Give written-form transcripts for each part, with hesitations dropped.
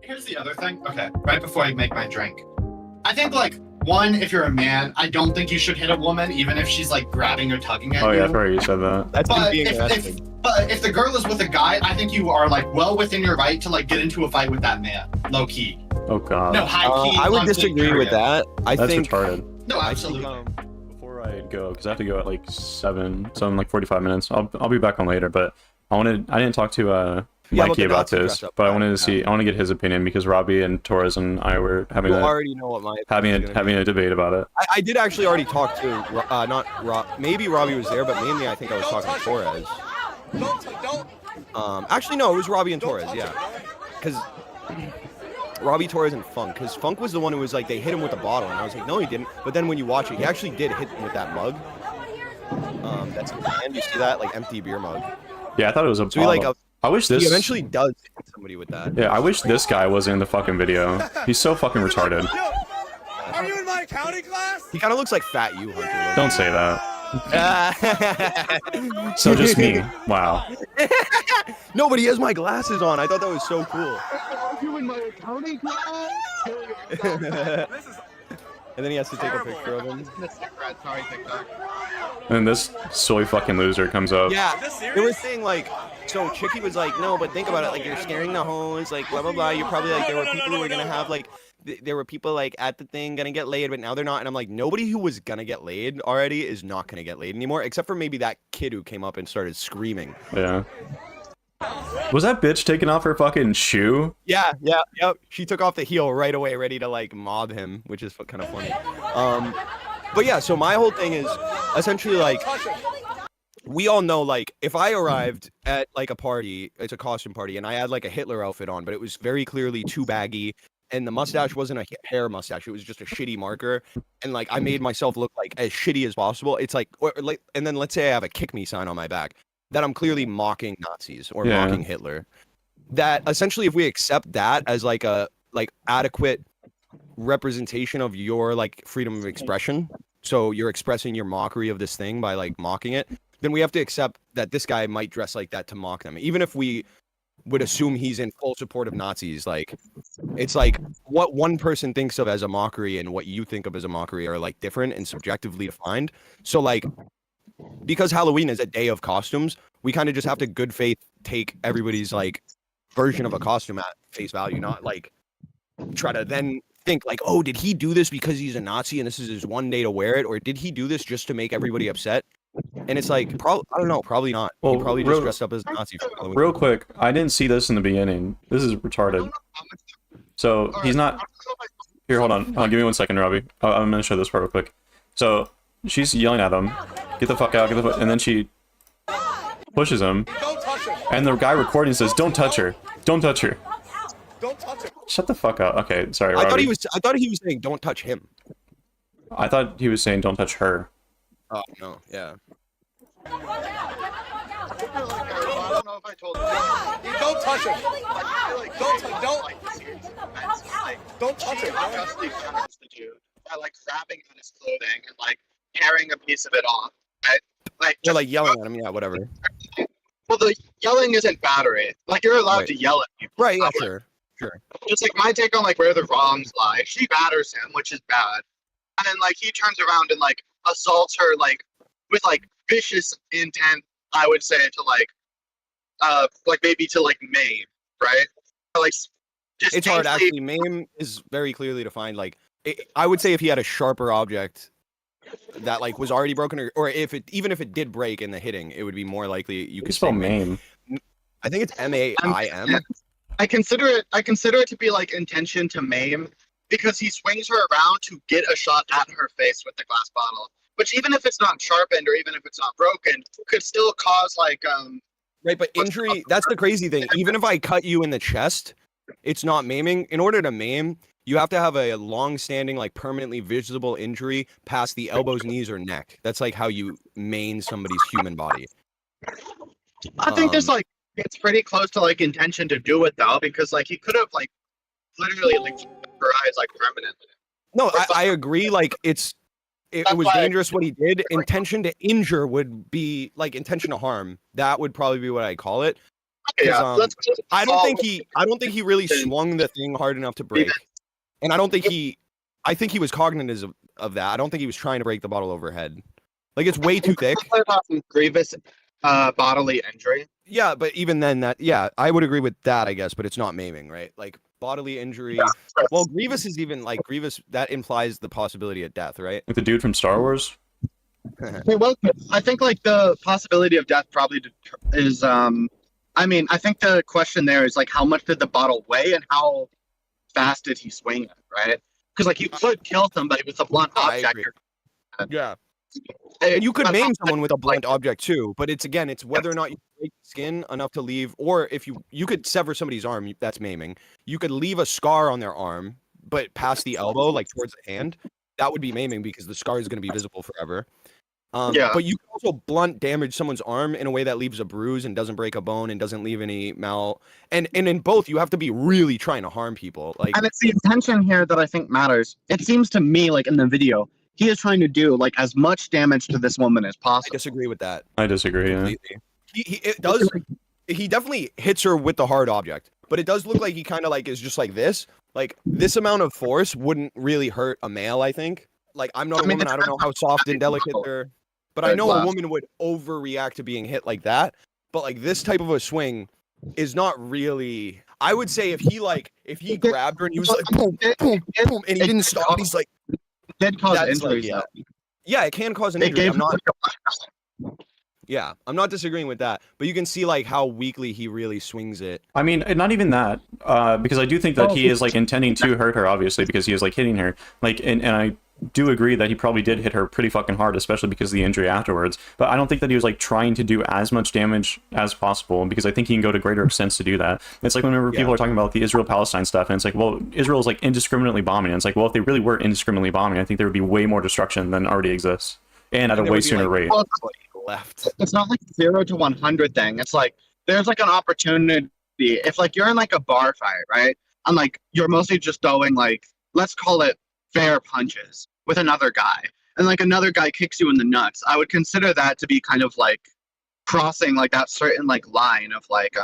Here's the other thing. Okay, right before I make my drink, I think like one, if you're a man, I don't think you should hit a woman, even if she's like grabbing or tugging at Oh you. yeah, I forgot you said that. That's him But being if arrested. the girl is with a guy, I think you are like well within your right to like get into a fight with that man, low key. Oh god. No, high key. I would on key, disagree with period. that. I That's think retarded. No, I think, absolutely. Before I go, because I have to go at like 7, so in like 45 minutes. I'll be back on later, but I didn't talk to Yeah, Mikey the about Nazi this, dress up but I guy, wanted to yeah. I want to get his opinion because Robbie and Torres and I were having you a already know what my opinion's gonna having be. a debate about it. I did actually already talk to not Rob. Maybe Robbie was there, but mainly I think I was talking to Torres. Actually no, it was Robbie and Torres. Yeah, because Robbie, Torres, and Funk. Because Funk was the one who was like they hit him with a bottle, and I was like, no, he didn't. But then when you watch it, he actually did hit him with that mug. That's in the hand. You see that like empty beer mug. Yeah, I thought it was a So he like bottle. I wish this. he eventually does hit somebody with that. Yeah, I wish this guy wasn't in the fucking video. He's so fucking retarded. Are you in my accounting class? He kind of looks like Fat You Hunter. Don't say that. that. So just me. Wow. No, but he has my glasses on. I thought that was so cool. Are you in my accounting class? And then he has to take a picture of him. Sorry, TikTok. And this soy fucking loser comes up. Yeah, they were saying like, so Chicky was like, no, but think about it, like you're scaring the hoes, like blah blah blah. You're probably like there were people who were gonna have like, there were people like at the thing gonna get laid, but now they're not. And I'm like, nobody who was gonna get laid already is not gonna get laid anymore, except for maybe that kid who came up and started screaming. Yeah. Was that bitch taking off her fucking shoe? Yeah, yep. She took off the heel right away, ready to like mob him, which is kind of funny. But yeah, so my whole thing is essentially like, we all know like if I arrived at like a party, it's a costume party, and I had like a Hitler outfit on, but it was very clearly too baggy, and the mustache wasn't a hair mustache; it was just a shitty marker, and like I made myself look like as shitty as possible. It's like, or like, and then let's say I have a "kick me" sign on my back, that I'm clearly mocking Nazis or Yeah. mocking Hitler. That essentially, if we accept that as like a like adequate representation of your like freedom of expression, so you're expressing your mockery of this thing by like mocking it, then we have to accept that this guy might dress like that to mock them, even if we would assume he's in full support of Nazis. Like, it's like what one person thinks of as a mockery and what you think of as a mockery are like different and subjectively defined. So like, because Halloween is a day of costumes, we kind of just have to good faith take everybody's like version of a costume at face value, not like try to then think like, oh, did he do this because he's a Nazi and this is his one day to wear it, or did he do this just to make everybody upset? And it's like, I don't know, probably not. Well, He probably real- just dressed up as a Nazi for Halloween. Real quick, I didn't see this in the beginning. This is retarded. So he's not. Here, hold on. Give me 1 second, Robbie. I'm gonna show this part real quick. So she's yelling at him, "Get the fuck out! Get the fuck!" And then she pushes him, Don't touch him. and the guy recording says, "Don't touch her! Don't touch her!" Don't touch him. Shut the fuck up. Okay, sorry, I Robbie. thought he was saying don't touch him. I thought he was saying, "Don't touch her." Oh no, yeah. I don't know if I told you. Don't touch him. Don't touch him. Justly punished the dude by like grabbing at his clothing and like tearing a piece of it off. Right? Like, They're just, like yelling at him, yeah, whatever. well, the yelling isn't battery. Like you're allowed Right. to yell at people. Right, yeah, sure. Just like my take on like where the wrongs lie. She batters him, which is bad, and then like he turns around and like assaults her like with like vicious intent. I would say to like maybe to like maim, right? Like just It's hard painfully- actually. Maim is very clearly defined. Like, I would say if he had a sharper object that like was already broken, or if it even if it did break in the hitting, it would be more likely you You could spell say maim. maim. I think it's MAIM. I consider it to be like intention to maim because he swings her around to get a shot at her face with the glass bottle. Which even if it's not sharpened or even if it's not broken, could still cause like Right, but injury, that's the crazy thing. Even if I cut you in the chest, it's not maiming. In order to maim, you have to have a long-standing, like permanently visible injury past the elbows, knees, or neck. That's like how you maim somebody's human body. I think there's like it's pretty close to like intention to do it though, because like he could have like literally like her eyes like permanently. No, I agree. Like it That's was why I- dangerous what he did. Intention to injure would be like intention to harm. That would probably be what I call it. Yeah, um, I don't think he really swung the thing hard enough to break. And I think he was cognizant of that. I don't think he was trying to break the bottle overhead. Like, it's way too thick. Grievous bodily injury. Yeah, but even then I would agree with that, I guess, but it's not maiming, right? Like, bodily injury. Yeah. Well, Grievous is even like that implies the possibility of death, right? Like the dude from Star Wars. Well, I think like the possibility of death probably is I mean, I think the question there is like how much did the bottle weigh and how fast did he swing it, right? Because like you could kill somebody with a blunt I object. agree. Yeah. And you could maim someone with a blunt object too, but it's whether or not you break the skin enough to leave, or if you could sever somebody's arm, that's maiming. You could leave a scar on their arm, but past the elbow, like towards the hand, that would be maiming because the scar is going to be visible forever. But you can also blunt damage someone's arm in a way that leaves a bruise and doesn't break a bone and doesn't leave any and in both you have to be really trying to harm people. Like, and it's the intention here that I think matters. It seems to me like in the video, he is trying to do like as much damage to this woman as I possible. disagree with that. I disagree. Yeah. Completely. He definitely hits her with the hard object, but it does look like he kind of like is just like this. Like, this amount of force wouldn't really hurt a male, I think. Like, I'm not a woman. I don't know how soft and delicate they're. But I know a woman would overreact to being hit like that. But like this type of a swing is not really. I would say if he grabbed her and he was like boom, boom, boom, and he didn't stop, he's like, It did cause that's injuries. like, yeah, it can cause an It injury. gave I'm not disagreeing with that. But you can see like how weakly he really swings it. I mean, not even that, because I do think that he is like intending to hurt her, obviously, because he is like hitting her. Like, and I do agree that he probably did hit her pretty fucking hard, especially because of the injury afterwards. But I don't think that he was like trying to do as much damage as possible, because I think he can go to greater extents to do that. It's like whenever people are talking about the Israel-Palestine stuff, and it's like, well, Israel is like indiscriminately bombing. And it's like, well, if they really were indiscriminately bombing, I think there would be way more destruction than already exists, and at a way sooner rate. Well, Left. it's not like 0 to 100 thing. It's like there's like an opportunity. If like you're in like a bar fight, right? And like you're mostly just throwing like, let's call it fair punches with another guy, and like another guy kicks you in the nuts, I would consider that to be kind of like crossing like that certain like line of like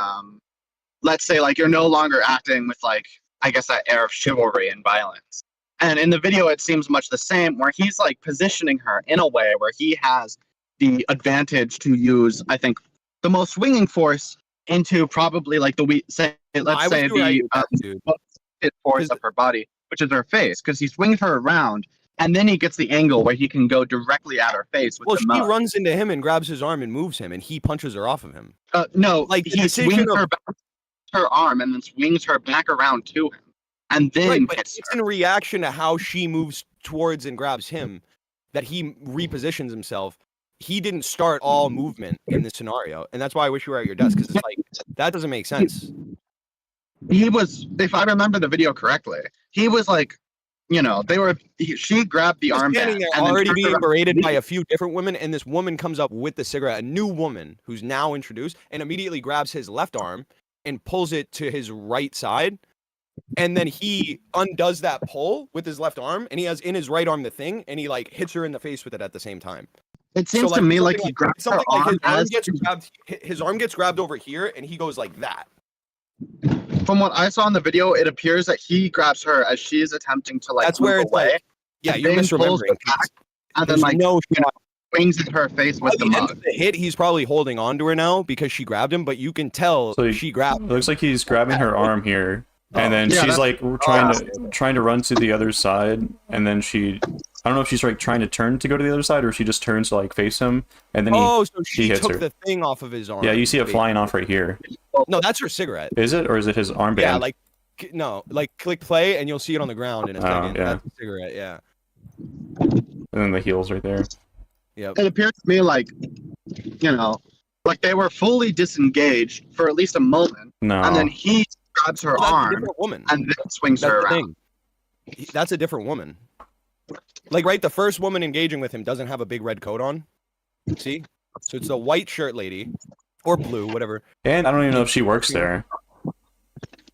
let's say like you're no longer acting with like I guess that air of chivalry and violence. And in the video it seems much the same, where he's like positioning her in a way where he has the advantage to use I think the most swinging force into probably like the force of her body, which is her face, because he swings her around and then he gets the angle where he can go directly at her face with the She mug. runs into him and grabs his arm and moves him, and he punches her off of him. No, like he swings her back her arm and then swings her back around to him, and then right, but hits it's her. in reaction to how she moves towards and grabs him that he repositions himself. He didn't start all movement in this scenario, and that's why I wish you were at your desk, because it's like that doesn't make sense. He was, if I remember the video correctly, he was like, you know, she grabbed the arm Standing back there and then already turned being around. berated by a few different women, and this woman comes up with the cigarette, a new woman who's now introduced, and immediately grabs his left arm and pulls it to his right side, and then he undoes that pull with his left arm, and he has in his right arm the thing, and he like hits her in the face with it at the same time. It seems to me like he grabbed her arm his arm gets grabbed over here, and he goes like that. From what I saw in the video, it appears that he grabs her as she is attempting to like That's where move it's away. like, yeah, and you're then pulls her misremembering. back, and then There's like no shot. swings at her face with By the the end mug. of the hit, he's probably holding on to her now because she grabbed him, but you can tell So she grabbed It looks like he's grabbing her arm here, and then Yeah, she's that's- like trying to run to the other side, and then I don't know if she's like trying to turn to go to the other side, or she just turns to like face him, and then so she hits took her. the thing off of his arm. Yeah, you see it flying off right here. No, that's her cigarette. Is it, or is it his armband? Yeah, like no, like click play and you'll see it on the ground in a second. yeah. That's a cigarette, yeah. And then the heels right there. Yep. It appears to me like, you know, like they were fully disengaged for at least a moment, No. and then he grabs her Well, that's a arm different woman. and then swings That's her the around. thing. That's a different woman. Like, right, the first woman engaging with him doesn't have a big red coat on. See? So it's the white shirt lady. Or blue, whatever. And I don't even know if she works there.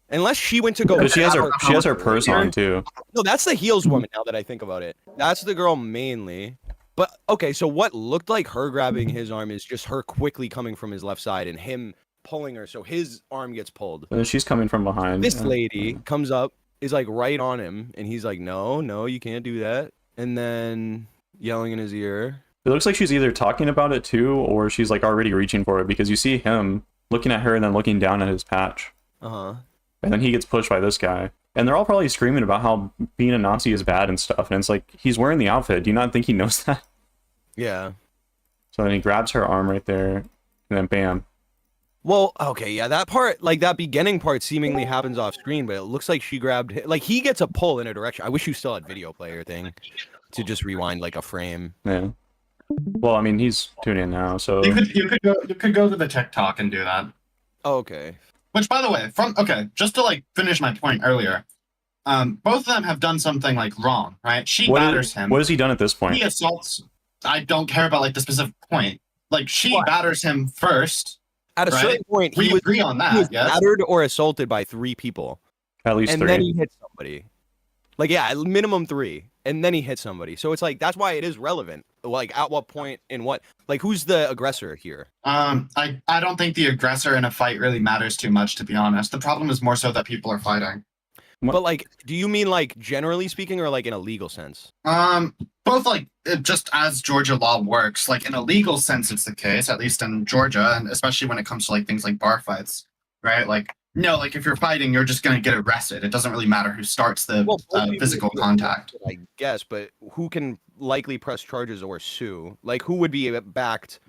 Unless she went to go. But she has her grab purse on too. No, that's the heels woman now that I think about it. That's the girl mainly. But okay, so what looked like her grabbing his arm is just her quickly coming from his left side and him pulling her, so his arm gets pulled. And then she's coming from behind. This lady comes up, is like right on him, and he's like, no, you can't do that. And then yelling in his ear. It looks like she's either talking about it too, or she's like already reaching for it, because you see him looking at her and then looking down at his patch. Uh-huh. And then he gets pushed by this guy. And they're all probably screaming about how being a Nazi is bad and stuff. And it's like, he's wearing the outfit. Do you not think he knows that? Yeah. So then he grabs her arm right there, and then bam. Well, okay, yeah, that part, like that beginning part seemingly happens off screen, but it looks like she grabbed him. Like he gets a pull in a direction. I wish you still had video player thing to just rewind like a frame. Yeah. Well, I mean, he's tuning in now, so... You could go to the TikTok and do that. Oh, okay. Which, by the way, just to like finish my point earlier, both of them have done something like wrong, right? She batters him. What has he done at this point? He assaults. I don't care about like the specific point. Like she batters him first. At a right? certain point, We he was agree on that. he was Yes. battered or assaulted by 3 people, At least and 3. then he hit somebody. Like yeah, minimum 3, and then he hit somebody. So it's like that's why it is relevant. Like at what point in what? Like who's the aggressor here? I don't think the aggressor in a fight really matters too much, to be honest. The problem is more so that people are fighting. But like, do you mean like generally speaking, or like in a legal sense? Both like just as Georgia law works, like in a legal sense, it's the case, at least in Georgia, and especially when it comes to like things like bar fights, right? Like no, like if you're fighting, you're just gonna get arrested. It doesn't really matter who starts the physical contact. I guess, but who can likely press charges or sue? Like who would be backed,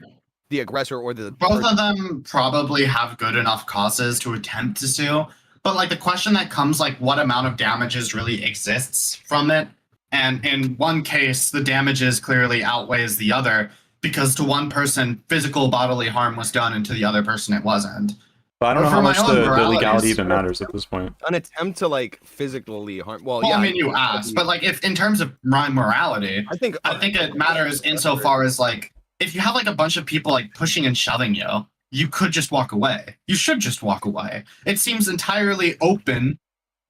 the aggressor or the? Both of them probably have good enough causes to attempt to sue. But like the question that comes, like what amount of damages really exists from it? And in one case, the damages clearly outweighs the other because to one person, physical bodily harm was done, and to the other person, it wasn't. But I don't know for how my much own the morality, legality even matters at this point. An attempt to like physically harm. Well, Well, yeah. I mean, you asked, but like if in terms of my morality, I think it matters insofar as like if you have like a bunch of people like pushing and shoving you, you could just walk away. You should just walk away. It seems entirely open.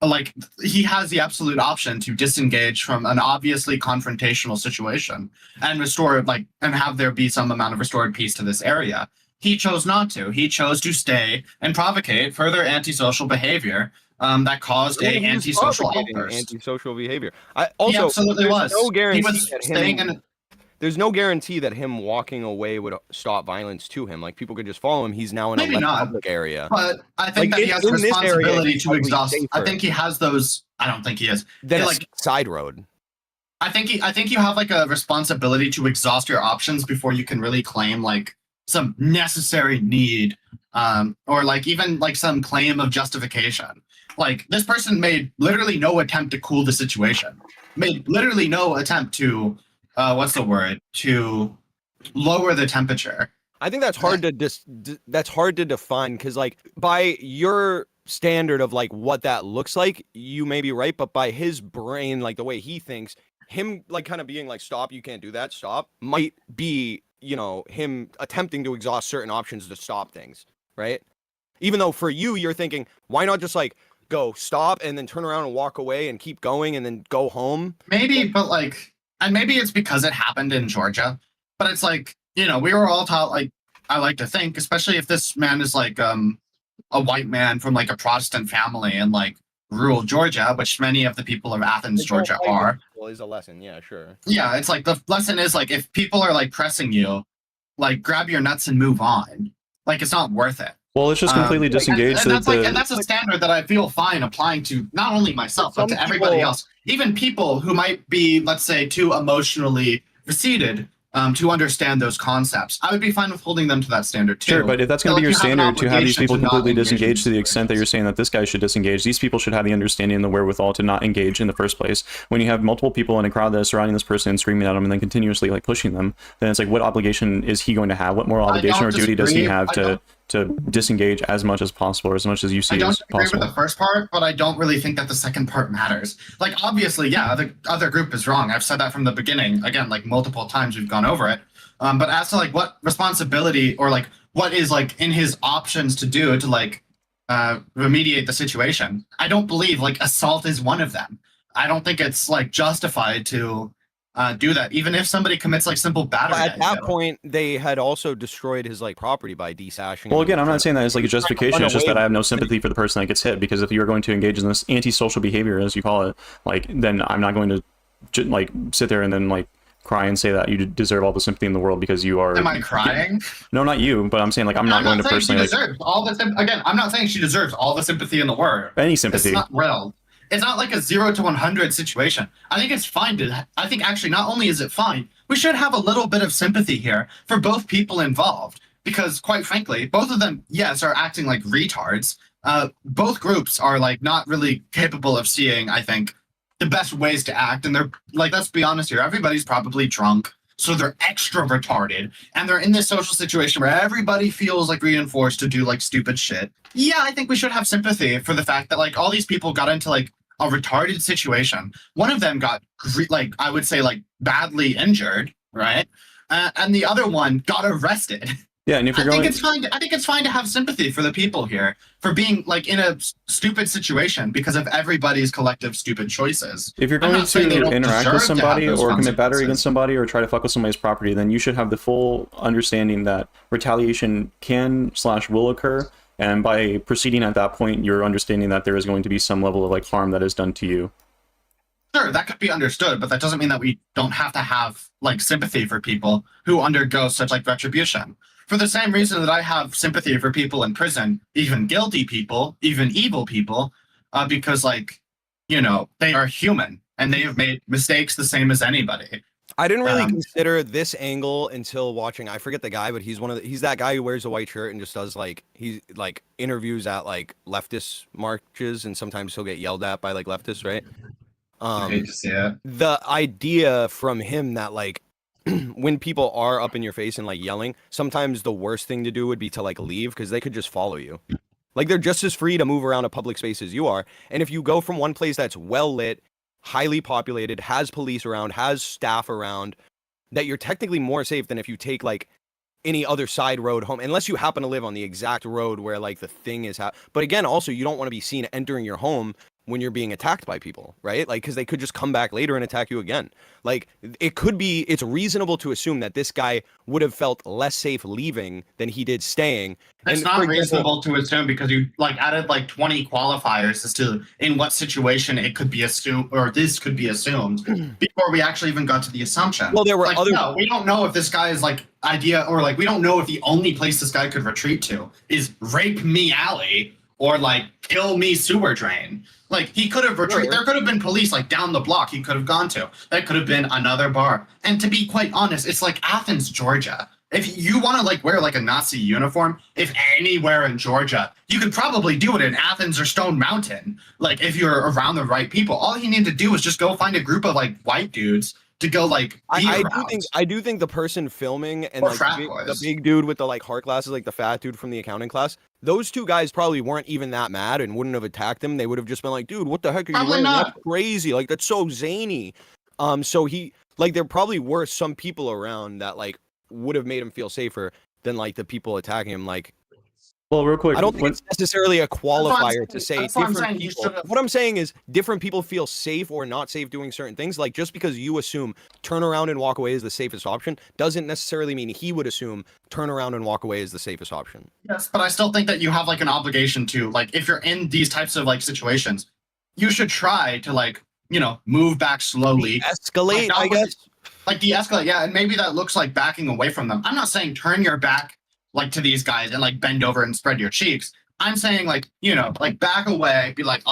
Like he has the absolute option to disengage from an obviously confrontational situation and restore and have there be some amount of restored peace to this area. He chose not to. He chose to stay and provocate further antisocial behavior that caused a antisocial outburst. Antisocial behavior. He absolutely there's was. No guarantee He was that staying him, in. There's no guarantee that him walking away would stop violence to him. Like people could just follow him. He's now in Maybe a less not. public area. But I think Like, that he has a in this area, responsibility he's to probably exhaust. I safer. think he has those. I don't think he is. Then Yeah, a like side road. I think you have like a responsibility to exhaust your options before you can really claim like some necessary need, or like even like some claim of justification. Like this person made literally no attempt to cool the situation. Made literally no attempt to to lower the temperature. I think that's hard to that's hard to define because like by your standard of like what that looks like, you may be right, but by his brain, like the way he thinks, him like kind of being like, stop, you can't do that, stop, might be, you know, him attempting to exhaust certain options to stop things, right? Even though for you, you're thinking, why not just like go stop and then turn around and walk away and keep going and then go home? Maybe, but like, and maybe it's because it happened in Georgia, but it's like, you know, we were all taught, like, I like to think, especially if this man is like a white man from like a Protestant family in like rural Georgia, which many of the people of Athens, Georgia are. Well, is a lesson, yeah, sure. Yeah, it's like the lesson is like if people are like pressing you, like grab your nuts and move on. Like it's not worth it. Well, it's just completely disengaged. And that's a standard that I feel fine applying to not only myself, but to everybody else. Even people who might be, let's say, too emotionally receded to understand those concepts. I would be fine with holding them to that standard too. Sure, but if that's going to be your you have an standard to have these obligation people to not completely engage in disengaged to the these extent that you're saying that this guy should disengage, these people should have the understanding and the wherewithal to not engage in the first place. When you have multiple people in a crowd that is surrounding this person and screaming at them and then continuously like pushing them, then it's like, what obligation is he going to have? What moral obligation or duty does he have to disengage as much as possible or as much as you see I don't as agree possible? with the first part, but I don't really think that the second part matters. Like, obviously, yeah, the other group is wrong. I've said that from the beginning. Again, like multiple times we've gone over it. But as to like what responsibility or like what is like in his options to do to like remediate the situation, I don't believe like assault is one of them. I don't think it's like justified to do that, even if somebody commits like simple battery. But at that point, they had also destroyed his like property by desashing. Well, him again, I'm and not saying that as like a justification. It's just that I have no sympathy for the person that gets hit, because if you're going to engage in this antisocial behavior, as you call it, like, then I'm not going to like sit there and then like cry and say that you deserve all the sympathy in the world because you are. Am I crying? No, not you, but I'm saying like I'm not going to personally like deserves all the again. I'm not saying she deserves all the sympathy in the world. any sympathy. It's not real. It's not like a 0 to 100 situation. I think it's fine to. I think actually, not only is it fine, we should have a little bit of sympathy here for both people involved, because quite frankly, both of them, yes, are acting like retards. Both groups are like not really capable of seeing, I think, the best ways to act, and they're like, let's be honest here, everybody's probably drunk, so they're extra retarded, and they're in this social situation where everybody feels like reinforced to do like stupid shit. Yeah, I think we should have sympathy for the fact that like all these people got into like a retarded situation. One of them got like, I would say, like badly injured, right? And the other one got arrested. Yeah, and if you're I going, think it's fine to have sympathy for the people here for being like in a stupid situation because of everybody's collective stupid choices. if you're I'm going not saying they to don't interact deserve with to have somebody those or commit battery consequences. against somebody or try to fuck with somebody's property, then you should have the full understanding that retaliation can/will occur. And by proceeding at that point, you're understanding that there is going to be some level of like harm that is done to you. Sure, that could be understood, but that doesn't mean that we don't have to have like sympathy for people who undergo such like retribution. For the same reason that I have sympathy for people in prison, even guilty people, even evil people, because like, you know, they are human and they have made mistakes the same as anybody. I didn't really consider this angle until watching. I forget the guy, but he's that guy who wears a white shirt and just does like he's like interviews at like leftist marches, and sometimes he'll get yelled at by like leftists, right? I hate to see it. The idea from him that like when people are up in your face and like yelling, sometimes the worst thing to do would be to like leave, because they could just follow you. Like they're just as free to move around a public space as you are. And if you go from one place that's well lit, highly populated, has police around, has staff around, that you're technically more safe than if you take like any other side road home, unless you happen to live on the exact road where like the thing is. But again, also you don't want to be seen entering your home when you're being attacked by people, right? Like, because they could just come back later and attack you again. Like, it's reasonable to assume that this guy would have felt less safe leaving than he did staying. It's And not for example- reasonable to assume because you like added like 20 qualifiers as to in what situation it could be assumed or this could be assumed before we actually even got to the assumption. Well, there were like, other. no, we don't know if this guy is like idea or like we don't know if the only place this guy could retreat to is Rape Me Alley or like Kill Me Sewer Drain. Like he could have retreated. There could have been police like down the block he could have gone to. That could have been another bar. And to be quite honest, it's like Athens, Georgia. If you want to like wear like a Nazi uniform, if anywhere in Georgia, you could probably do it in Athens or Stone Mountain. Like if you're around the right people, all you need to do is just go find a group of like white dudes to go like be around. I do think the person filming and Or like frat the boys. big dude with the like heart glasses, like the fat dude from the accounting class, those two guys probably weren't even that mad and wouldn't have attacked him. They would have just been like, dude, what the heck are you Probably wearing? not. That's crazy. Like that's so zany. So he like there probably were some people around that like would have made him feel safer than like the people attacking him. Like Well, real quick, I don't think it's necessarily a qualifier to say That's what I'm different saying, you people. should've- What I'm saying is different people feel safe or not safe doing certain things. Like just because you assume turn around and walk away is the safest option doesn't necessarily mean he would assume turn around and walk away is the safest option. Yes, but I still think that you have like an obligation to like if you're in these types of like situations, you should try to like, you know, move back slowly. Escalate, Like, I not guess. Like de-escalate, yeah, and maybe that looks like backing away from them. I'm not saying turn your back like to these guys and like bend over and spread your cheeks. I'm saying like, you know, like back away, be like,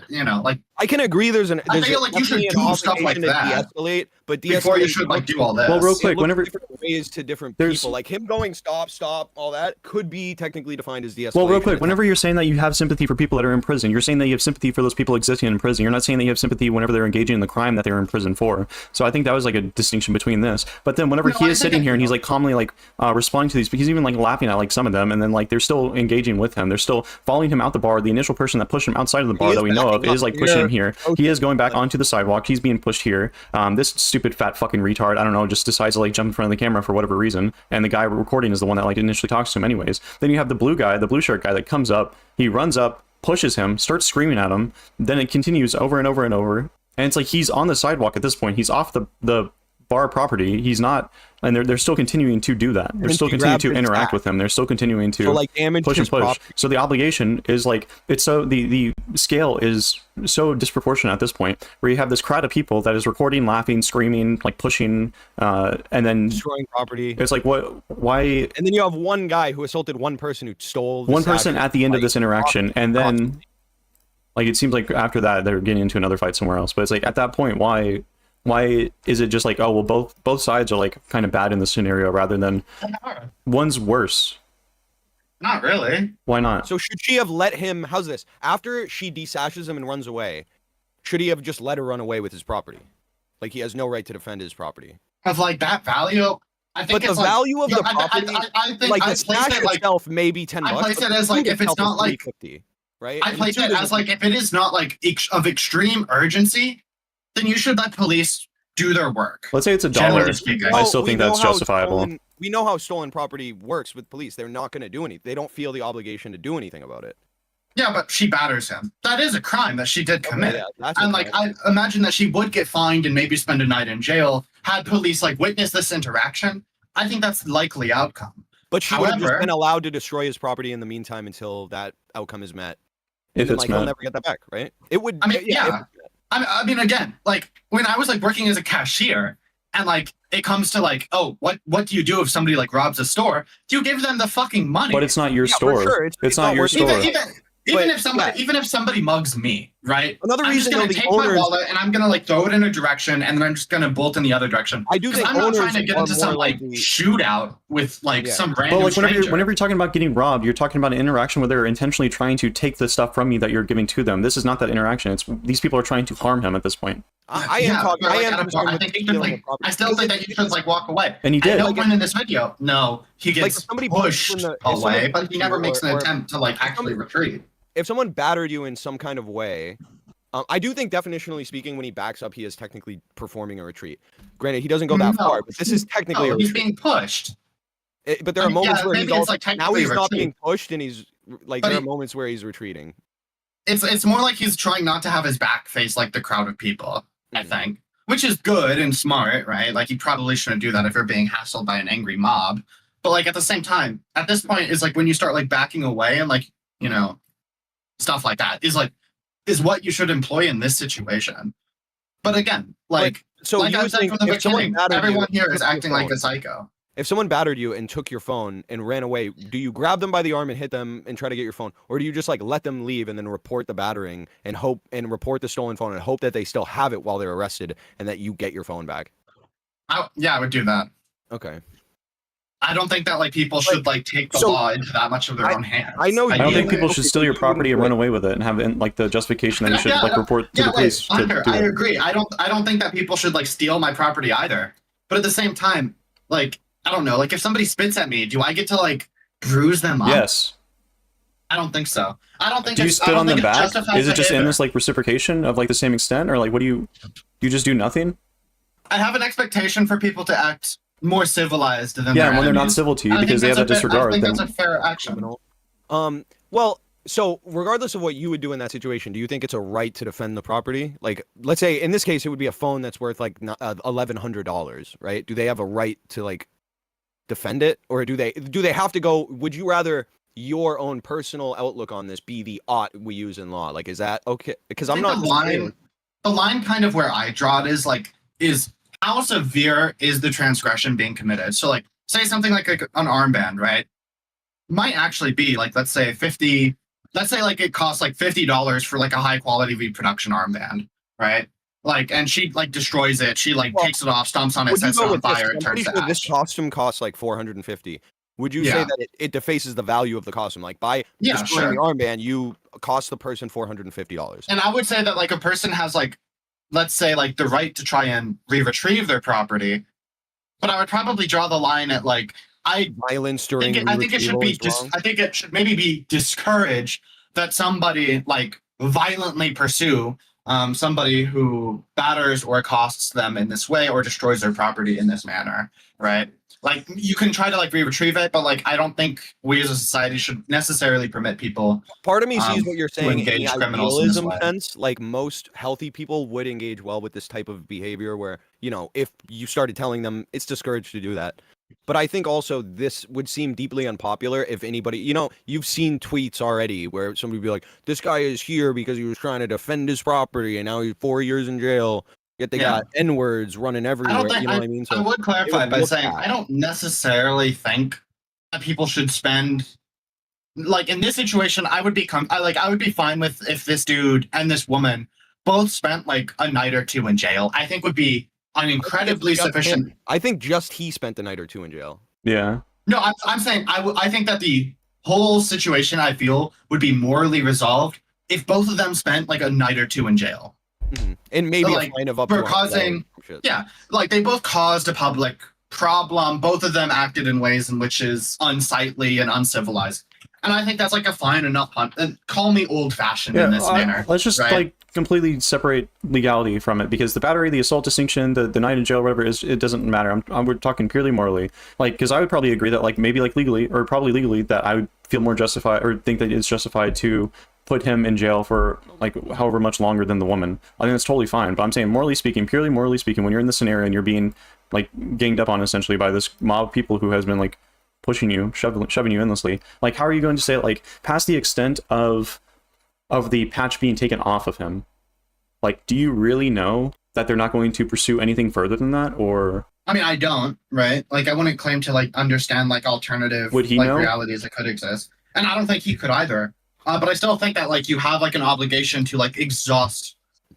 you know, like I can agree. There's feel like you should definitely an do stuff like obligation to that de-escalate, but before you de-escalate should like looks- do all this. Well, real it quick, looks whenever different ways to different There's- people. Like him going stop, all that could be technically defined as de-escalation. Well, real quick, whenever you're saying that you have sympathy for people that are in prison, you're saying that you have sympathy for those people existing in prison. You're not saying that you have sympathy whenever they're engaging in the crime that they're in prison for. So I think that was like a distinction between this. But then whenever No, he I is think sitting I- here and he's like calmly like responding to these, he's even like laughing at like some of them, and then like they're still engaging with him. They're still following him out the bar. The initial person that pushed him outside of the bar is that we know of backing is up. like pushing him Yeah. here. He is going back onto the sidewalk. He's being pushed here. This stupid fat fucking retard, I don't know, just decides to like jump in front of the camera for whatever reason. And the guy recording is the one that like initially talks to him anyways. Then you have the blue guy, the blue shirt guy that comes up. He runs up, pushes him, starts screaming at him. Then it continues over and over and over. And it's like he's on the sidewalk at this point. He's off the bar property. He's not, and they're still continuing to do that. They're still continuing to interact with him. They're still continuing to So like damage push and his push. property. So the obligation is like it's so the scale is so disproportionate at this point, where you have this crowd of people that is recording, laughing, screaming, like pushing, and then destroying property. it's like why And then you have one guy who assaulted one person who stole the one person statue, at the end of like, this interaction, and then constantly. like it seems like after that they're getting into another fight somewhere else. But it's like at that point, why is it just like, oh well, both sides are like kind of bad in this scenario, rather than one's worse? Not really. Why not? So should she have let him? How's this? After she desashes him and runs away, should he have just let her run away with his property? Like he has no right to defend his property. Of like that value, I think But it's the like, value of yeah, the property, I think like I the place stash it like itself, may be $10. I place but it as the like suit if it's itself not is like $350, right? I And place the it suit as is- like if it is not like of extreme urgency, then you should let police do their work. Let's say it's Generally $1. speaking. I Well, still we think know that's how justifiable. we know how stolen property works with police. They're not going to do anything. They don't feel the obligation to do anything about it. Yeah, but she batters him. That is a crime that she did commit. Yeah, that's And okay. like I imagine that she would get fined and maybe spend a night in jail had police like witness this interaction. I think that's the likely outcome. But she would have just However- been allowed to destroy his property in the meantime until that outcome is met. If And then, it's like he'll met. never get that back, right? It would. I mean, yeah. if- I mean, again, like when I was like working as a cashier, and like it comes to like, oh, what do you do if somebody like robs a store? Do you give them the fucking money? But it's not your Yeah, for store. sure. It's, It's not not your worth it. store. Even But, if somebody mugs me, right? Another I'm just reason gonna though, the take my owners. wallet and I'm gonna like throw it in a direction, and then I'm just gonna bolt in the other direction. I do Because think I'm not owners trying to get are into more some like likely- shootout with like Yeah. some But random like stranger. whenever you're talking about getting robbed, you're talking about an interaction where they're intentionally trying to take the stuff from you that you're giving to them. This is not that interaction. It's these people are trying to harm him at this point. I Yeah, am talking. but, I like, am at a concerned point, I with think you should stealing like. the property. I still think that you should like walk away. And he At did. no Like, point in this video, no, he Like, gets if somebody pushed pushed from the- if away, somebody but he pushed never you makes an or- attempt to like actually somebody- retreat. If someone battered you in some kind of way, I do think definitionally speaking, when he backs up, he is technically performing a retreat. Granted, he doesn't go that No. far, but this is technically No, a he's retreat. being pushed. But there I are mean, moments yeah, where maybe he's it's, also, like, now technically he's a not retreat. being pushed, and he's like But there are he- moments where he's retreating. It's more like he's trying not to have his back face like the crowd of people, I Mhm. think. Which is good and smart, right? Like you probably shouldn't do that if you're being hassled by an angry mob. But like at the same time, at this point is like when you start like backing away and like, you know, stuff like that is what you should employ in this situation. But again, like So like you I would said think from the if someone beginning, battered everyone you, here is took your acting like phone- a psycho. If someone battered you and took your phone and ran away, do you grab them by the arm and hit them and try to get your phone, or do you just like let them leave and then report the battering and hope and report the stolen phone and hope that they still have it while they're arrested and that you get your phone back? Yeah, I would do that. Okay. I don't think that like people should like take the so- law into that much of their own hands. I know I don't Yeah, think people okay, should so steal your you property and wouldn't run do it. away with it and have like the justification that you should Yeah, like report to Yeah, the police to Hunter, do I it. agree. I don't think that people should like steal my property either. But at the same time, like I don't know, like if somebody spits at me, do I get to like bruise them up? Yes. I don't think so. I don't think Do you it's, I spit don't on them think it's back? justified Is it just behavior. in this like reciprocation of like the same extent, or like what do you just do nothing? I have an expectation for people to act more civilized than Yeah, their and when they're not enemies. civil to you I think because they have that that's a fair- disregard, I think then that's a fair action. Criminal. Well, so regardless of what you would do in that situation, do you think it's a right to defend the property? Like, let's say in this case, it would be a phone that's worth like $1,100, right? Do they have a right to like defend it, or do they have to go? Would you rather your own personal outlook on this be the ought we use in law? Like, is that okay? Because I'm I not think the line kind of where I draw it is how severe is the transgression being committed? So like say something like an armband, right? Might actually be like let's say like it costs like $50 for like a high quality reproduction armband, right? Like and she like destroys it, she like Well, takes it off, stomps on it, Would you sets it go on with this? fire, I'm it pretty turns to sure this ash. costume costs like $450. Would you say Yeah. that it defaces the value of the costume? Like by Yeah, destroying sure. the armband, you cost the person $450. And I would say that like a person has like, let's say like the right to try and retrieve their property, but I would probably draw the line at like Violence during I think it should be retrieval is wrong. I think it should maybe be discouraged that somebody like violently pursue somebody who batters or accosts them in this way or destroys their property in this manner, right? Like you can try to like retrieve it, but like I don't think we as a society should necessarily permit people. Part of me sees what you're to saying in the engage criminals in this idealism way. sense. Like most healthy people would engage well with this type of behavior where, you know, if you started telling them it's discouraged to do that. But I think also this would seem deeply unpopular if anybody, you know, you've seen tweets already where somebody would be like, this guy is here because he was trying to defend his property and now he's 4 years in jail. Yet they got N-words running everywhere. think You know what I mean? I would clarify would by look saying bad. I don't necessarily think that people should spend like in this situation. I would be I would be fine with if this dude and this woman both spent like a night or two in jail. I think would be an incredibly Just sufficient. him. I think just he spent a night or two in jail. Yeah. No, I'm saying I think that the whole situation I feel would be morally resolved if both of them spent like a night or two in jail. And maybe like, a fine of up for to $100 causing- or shit. Yeah, like they both caused a public problem. Both of them acted in ways in which is unsightly and uncivilized. And I think that's like a fine enough hunt. And call me old-fashioned in this manner. Let's just right? like completely separate legality from it, because the battery, the assault distinction, the night in jail, whatever is, it doesn't matter. We're talking purely morally. Like, because I would probably agree that like maybe like legally or probably legally that I would feel more justified or think that it's justified to put him in jail for like however much longer than the woman. I think that's totally fine. But I'm saying morally speaking, purely morally speaking, when you're in this scenario and you're being like ganged up on essentially by this mob of people who has been like pushing you, shoving you endlessly, like how are you going to say like past the extent of the patch being taken off of him? Like, do you really know that they're not going to pursue anything further than that? Or I mean, I don't, right? Like, I wouldn't claim to like understand like alternative Would he like know? realities that could exist, and I don't think he could either. But I still think that like you have like an obligation to like exhaust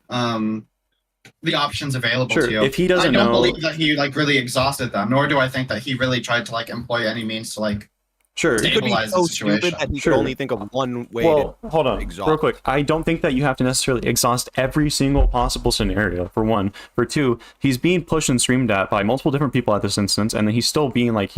the options available sure, to you. if he doesn't I don't know, believe that he like really exhausted them, nor do I think that he really tried to like employ any means to like. sure. He could be stabilize the so stupid situation. that he Sure. could only think of one way Well, hold on, exhaust. real quick. I don't think that you have to necessarily exhaust every single possible scenario, for one. For two, he's being pushed and screamed at by multiple different people at this instance, and then he's still being like,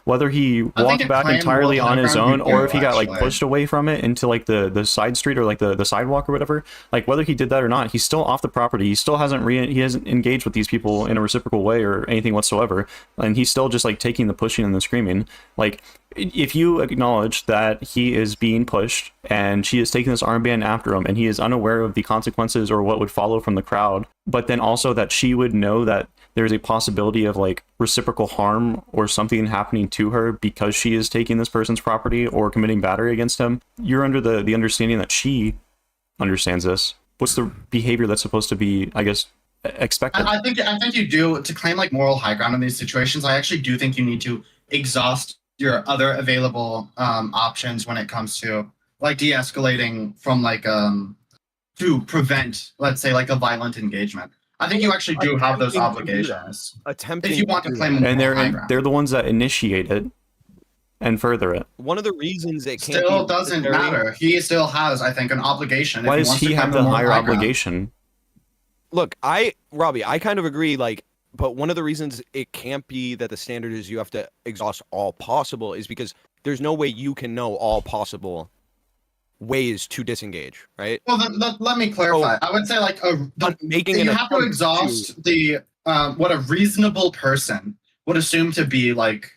whether he walked a back claim entirely will on his background own, you or do, if he got like actually. pushed away from it into like the side street or like the sidewalk or whatever, like whether he did that or not, he's still off the property. He still hasn't he hasn't engaged with these people in a reciprocal way or anything whatsoever, and he's still just like taking the pushing and the screaming. Like, if you acknowledge that he is being pushed and she is taking this armband after him and he is unaware of the consequences or what would follow from the crowd, but then also that she would know that there's a possibility of like reciprocal harm or something happening to her because she is taking this person's property or committing battery against him, you're under the understanding that she understands this. What's the behavior that's supposed to be, I guess, expected? I think you do to claim like moral high ground in these situations. I actually do think you need to exhaust your other available options when it comes to like de-escalating from like to prevent, let's say, like a violent engagement. I think you actually do have those obligations Attempting if you want to do claim that. a And moral high ground. they're the ones that initiate it and further it. One of the reasons it can't Still be doesn't necessary- matter. He still has, I think, an obligation. Why if does wants he to have claim the a moral higher high ground. obligation? Look, Robbie, I kind of agree, like, but one of the reasons it can't be that the standard is you have to exhaust all possible is because there's no way you can know all possible ways to disengage, right? Well, then, let me clarify. I would say like But making you an have to attempt exhaust the what a reasonable person would assume to be like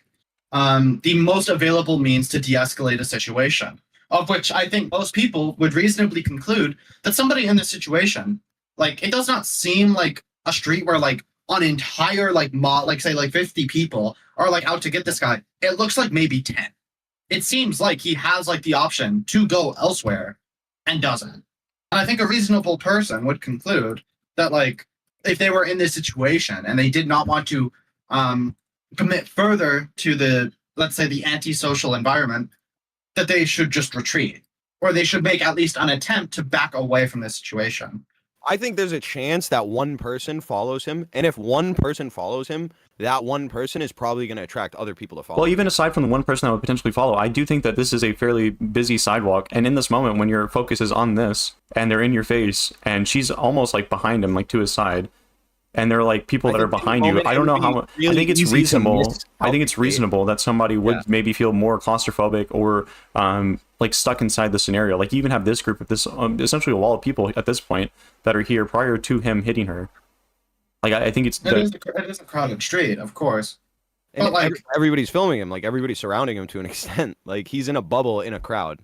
the most available means to de-escalate a situation, of which I think most people would reasonably conclude that somebody in this situation, like it does not seem like a street where like an entire like mob, like say like 50 people are like out to get this guy. It looks like maybe 10. It seems like he has like the option to go elsewhere and doesn't. And I think a reasonable person would conclude that like if they were in this situation and they did not want to commit further to the, let's say, the antisocial environment, that they should just retreat, or they should make at least an attempt to back away from this situation. I think there's a chance that one person follows him, and if one person follows him, that one person is probably going to attract other people to follow. Well, him. even aside from the one person that would potentially follow, I do think that this is a fairly busy sidewalk. And in this moment, when your focus is on this, and they're in your face, and she's almost like behind him, like to his side, and they're like people that are behind you. I don't know how. I think it's reasonable. I think it's reasonable that somebody would maybe feel more claustrophobic or like stuck inside the scenario. Like you even have this group of this essentially a wall of people at this point that are here prior to him hitting her. Like I think it's It is a crowded street, of course. And But, like- everybody's filming him, like everybody's surrounding him to an extent. Like he's in a bubble in a crowd.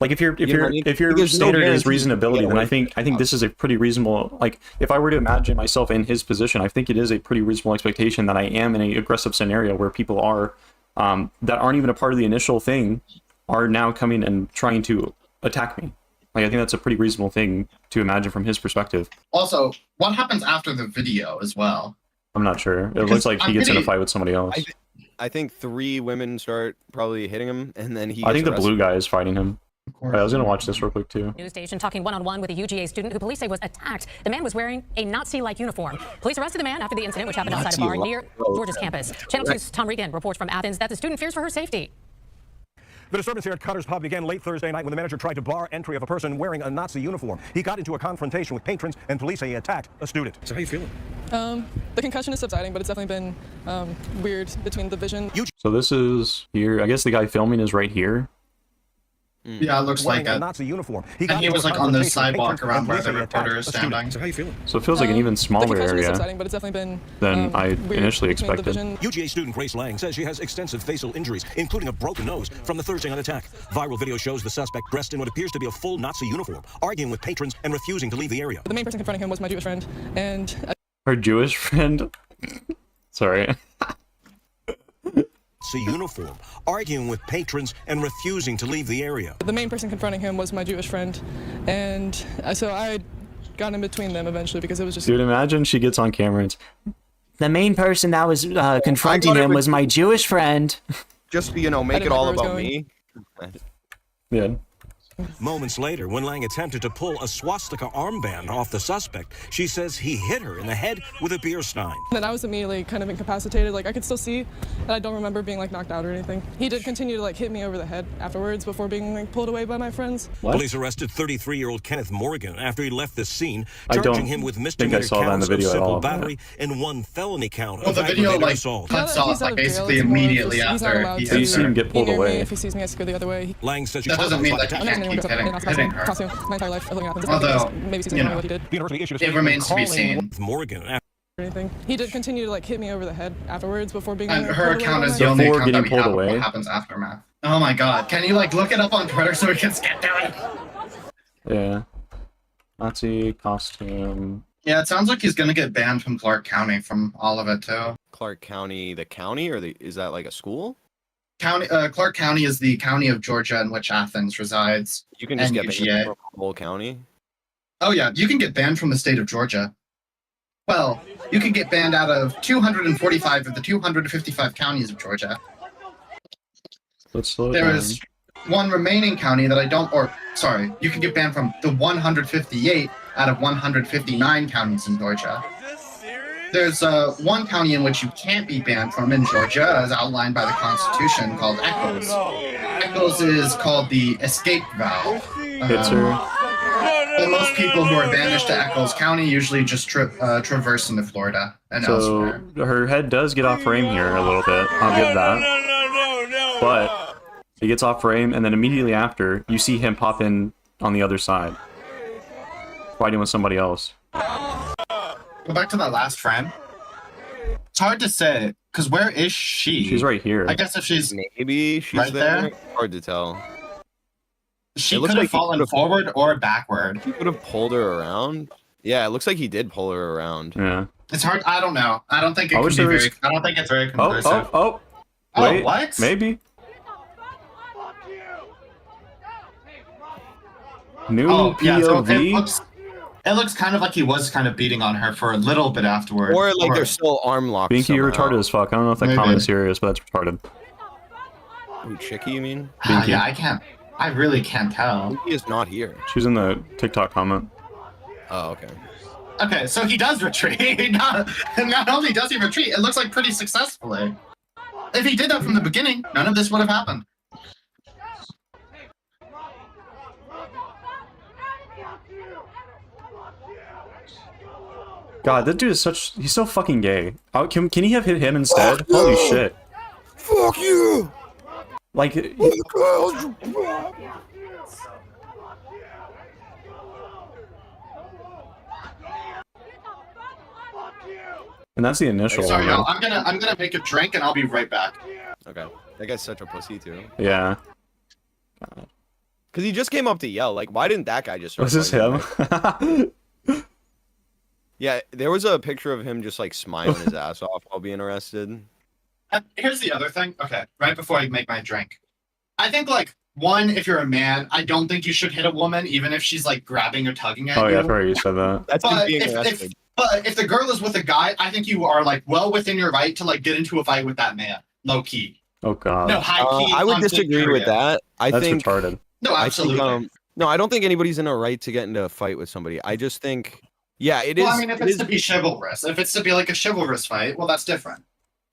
Like if your You know what I mean? if your There's no standard is guarantee you can reasonability, get then away I think this is a pretty reasonable. Like if I were to imagine myself in his position, I think it is a pretty reasonable expectation that I am in an aggressive scenario where people are that aren't even a part of the initial thing are now coming and trying to attack me. Like I think that's a pretty reasonable thing to imagine from his perspective. Also, what happens after the video as well? I'm not sure. It Because looks like he I'm gets in a pretty- fight with somebody else. I think 3 women start probably hitting him, and then he. I think the gets blue arrested. guy is fighting him. I was gonna watch this real quick too. News station talking one-on-one with a UGA student who police say was attacked. The man was wearing a Nazi-like uniform. Police arrested the man after the incident, which happened outside a bar Nazi-like. near Georgia's campus. Channel 2's Tom Regan reports from Athens that the student fears for her safety. The disturbance here at Cutter's Pub began late Thursday night when the manager tried to bar entry of a person wearing a Nazi uniform. He got into a confrontation with patrons, and police say he attacked a student. So how you feeling? The concussion is subsiding, but it's definitely been weird between the vision. So this is here. I guess the guy filming is right here. Yeah, it looks Wearing like a it. Nazi uniform. And got he into was a like on the confrontation with sidewalk patrons, around and where police the say he attacked reporter is a student. standing. So how you feeling? So it feels like an even The smaller concussion is area subsiding, but it's definitely been than I weird initially between the expected. vision. UGA student Grace Lang says she has extensive facial injuries, including a broken nose from the Thursday night attack. Viral video shows the suspect dressed in what appears to be a full Nazi uniform, arguing with patrons and refusing to leave the area. The main person confronting him was my Jewish friend, and Her Jewish friend. Sorry. Nazi uniform, arguing with patrons and refusing to leave the area. the main person confronting him was my Jewish friend, and so I got in between them eventually because it was just. Dude, imagine she gets on camera and it's, the main person that was confronting him was my Jewish friend. Just make didn't it know all where it was about going. me. Yeah. Moments later, when Lang attempted to pull a swastika armband off the suspect, she says he hit her in the head with a beer stein. Then I was immediately kind of incapacitated. Like I could still see, and I don't remember being like knocked out or anything. He did continue to like hit me over the head afterwards before being like pulled away by my friends. What? Police arrested 33-year-old Kenneth Morgan after he left the scene, I don't charging him with think I misdemeanor saw that in the counts of video at simple all. battery and 1 felony count Well, of the video aggravated like assault. Now cuts that he's off out like of jail, basically it's more immediately just- he's not after allowed he to- So you hits see him her. get He pulled near me, away. if he sees me, I just go the other way. Lang says she That told doesn't him mean to that fight he back. can't keep hitting her. Costume, my entire life, living in Athens. Although, maybe sees you me know, what he did The university issued a It statement remains to be calling seen. with Morgan after or anything. He did continue to like hit me over the head afterwards before being. And like, her pulled away account by is my the only Before account that getting we have pulled of away? what happens aftermath. Oh my god, can you like look it up on Twitter so we can skip to it? Yeah. Nazi costume. Yeah, it sounds like he's gonna get banned from Clark County from all of it too. Clark County, the county, or is that like a school? Clark County is the county of Georgia in which Athens resides. You can just And get UGA. banned from the whole county. Oh yeah, you can get banned from the state of Georgia. Well, you can get banned out of 245 of the 255 counties of Georgia. Let's slow it There down. is one remaining county that I don't, or sorry, you can get banned from the 158 out of 159 counties in Georgia. There's one county in which you can't be banned from in Georgia, as outlined by the Constitution, called Eccles. Eccles is called the escape valve. Hits her. But most people who are banished to Eccles County usually just traverse into Florida and So elsewhere. her head does get off frame here a little bit. I'll give that. But he gets off frame, and then immediately after, you see him pop in on the other side, fighting with somebody else. Go back to that last frame. It's hard to say, because where is she? She's right here. I guess if she's Maybe she's Right there. there? Hard to tell. she It looks could have like he fallen could've- forward or backward. He could have pulled her around. Yeah, it looks like he did pull her around. Yeah. It's hard. I don't know. I don't think it I can wish be there was- very. I don't think it's very Oh, conclusive. oh, oh. Oh, Wait, what? maybe. New Oh, yeah. So POV? it looks kind of like he was kind of beating on her for a little bit afterward. Or like they're still arm locked. Binky, you're somehow. retarded as fuck. I don't know if that Maybe. comment is serious, but that's retarded. Who, Chicky, you mean? Binky. Yeah, I can't. I really can't tell. He is not here. She's in the TikTok comment. Oh, okay. Okay, so he does retreat. Not only does he retreat, it looks like pretty successfully. If he did that from the beginning, none of this would have happened. God, that dude is he's so fucking gay. Oh, can he have hit him instead? Holy shit. Fuck you! Like, And that's the initial Sorry, one. y'all. Right? I'm gonna make a drink and I'll be right back. Okay. That guy's such a pussy too. Yeah. Cause he just came up to yell. Like, why didn't that guy just start Was this fighting him? Yeah, there was a picture of him just like smiling his ass off while being arrested. Here's the other thing. Okay, right before I make my drink. I think, like, one, if you're a man, I don't think you should hit a woman, even if she's, like, grabbing or tugging at Oh you. yeah, I forgot you said that. That's him But being if, arrested. if the girl is with a guy, I think you are, like, well within your right to, like, get into a fight with that man. Low key. Oh god. No, high key. I would on big disagree with period. that. I That's think retarded. No, absolutely. I think, no, I don't think anybody's in a right to get into a fight with somebody. I just think, yeah, it is. Well, I mean, if it it's is- to be chivalrous, if it's to be like a chivalrous fight, well, that's different.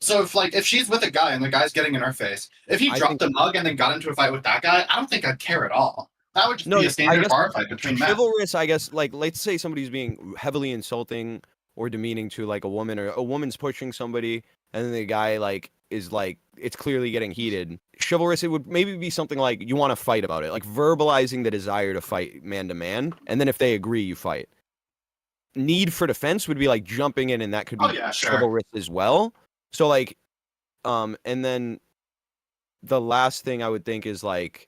So if she's with a guy and the guy's getting in her face, if he I dropped think- the mug and then got into a fight with that guy, I don't think I'd care at all. That would just No, be I a standard guess bar fight between men. chivalrous, I guess, like, let's say somebody's being heavily insulting or demeaning to like a woman, or a woman's pushing somebody, and then the guy like is like, it's clearly getting heated. Chivalrous, it would maybe be something like you want to fight about it, like verbalizing the desire to fight man to man, and then if they agree, you fight. Need for defense would be like jumping in, and that could be Oh, yeah, sure. chivalrous as well. So like, and then the last thing I would think is like,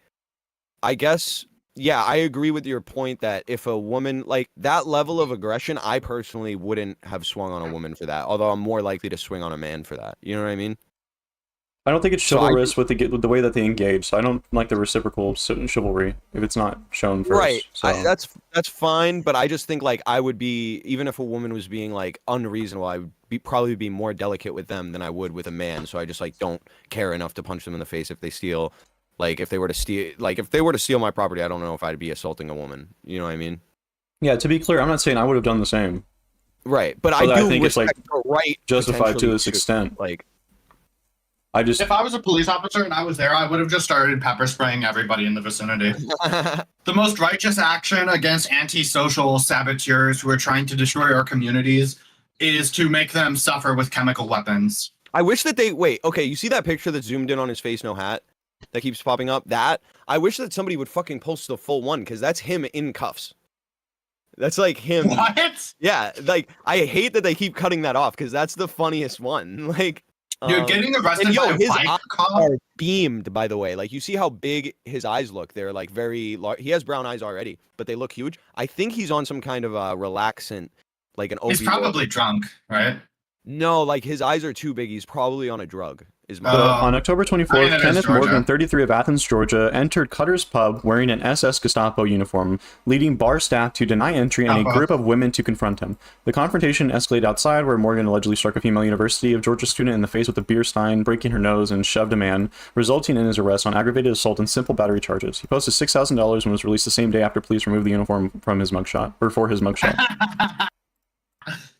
I guess, yeah, I agree with your point that if a woman, like that level of aggression, I personally wouldn't have swung on a woman for that. Although I'm more likely to swing on a man for that. You know what I mean? I don't think it's So I- chivalrous with the way that they engage. So I don't like the reciprocal chivalry if it's not shown first. Right. So. That's fine, but I just think like I would be, even if a woman was being like unreasonable, I would probably be more delicate with them than I would with a man. So I just like don't care enough to punch them in the face if they steal. Like if they were to steal my property, I don't know if I'd be assaulting a woman. You know what I mean? Yeah. To be clear, I'm not saying I would have done the same. Right. But But I I do think it's, like, respect the right Justified to potentially this extent. Like, I just If I was a police officer and I was there, I would have just started pepper spraying everybody in the vicinity. The most righteous action against antisocial saboteurs who are trying to destroy our communities is to make them suffer with chemical weapons. I wish that they wait. Okay, you see that picture that zoomed in on his face, no hat, that keeps popping up? That I wish that somebody would fucking post the full one, because that's him in cuffs. That's like him. What? Yeah, like I hate that they keep cutting that off because that's the funniest one. Like, You're getting arrested and yo, by a his bike eyes cop? are beamed, by the way. Like you see how big his eyes look. They're like very large. He has brown eyes already, but they look huge. I think he's on some kind of relaxant, like an opioid. He's probably drunk, right? No, like his eyes are too big. He's probably on a drug. Is my on October 24th, I mean, it is Kenneth Georgia. Morgan, 33 of Athens, Georgia, entered Cutter's Pub wearing an SS Gestapo uniform, leading bar staff to deny entry and a group of women to confront him. The confrontation escalated outside, where Morgan allegedly struck a female University of Georgia student in the face with a beer stein, breaking her nose, and shoved a man, resulting in his arrest on aggravated assault and simple battery charges. He posted $6,000 and was released the same day after police removed the uniform from his mugshot, or for his mugshot.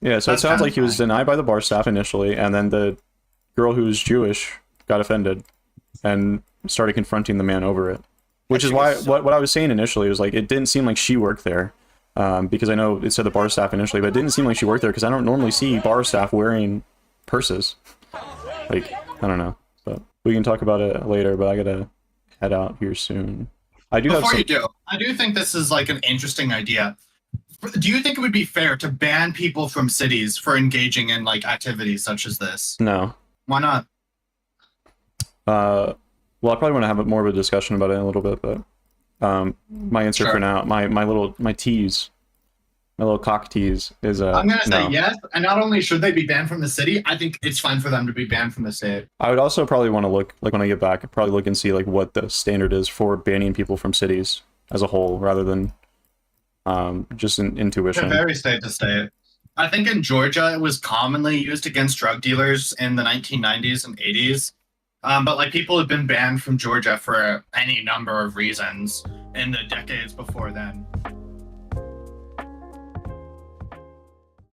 Yeah, so it That's sounds like he was kinda denied by the bar staff initially, and then the girl who's Jewish got offended and started confronting the man over it. Which is why what I was saying initially was like it didn't seem like she worked there, because I know it said the bar staff initially, but it didn't seem like she worked there because I don't normally see bar staff wearing purses. Like I don't know, but we can talk about it later. But I gotta head out here soon. I do have Before some. you do, I do think this is like an interesting idea. Do you think it would be fair to ban people from cities for engaging in like activities such as this? No. Why not? Well, I probably want to have more of a discussion about it in a little bit, but my answer Sure. for now, my little cock tease is I'm gonna say no. yes, and not only should they be banned from the city, I think it's fine for them to be banned from the state. I would also probably want to look, like when I get back, probably look and see like what the standard is for banning people from cities as a whole, rather than just an It intuition. varies state to state. I think in Georgia it was commonly used against drug dealers in the 1990s and 80s. But like people have been banned from Georgia for any number of reasons in the decades before then.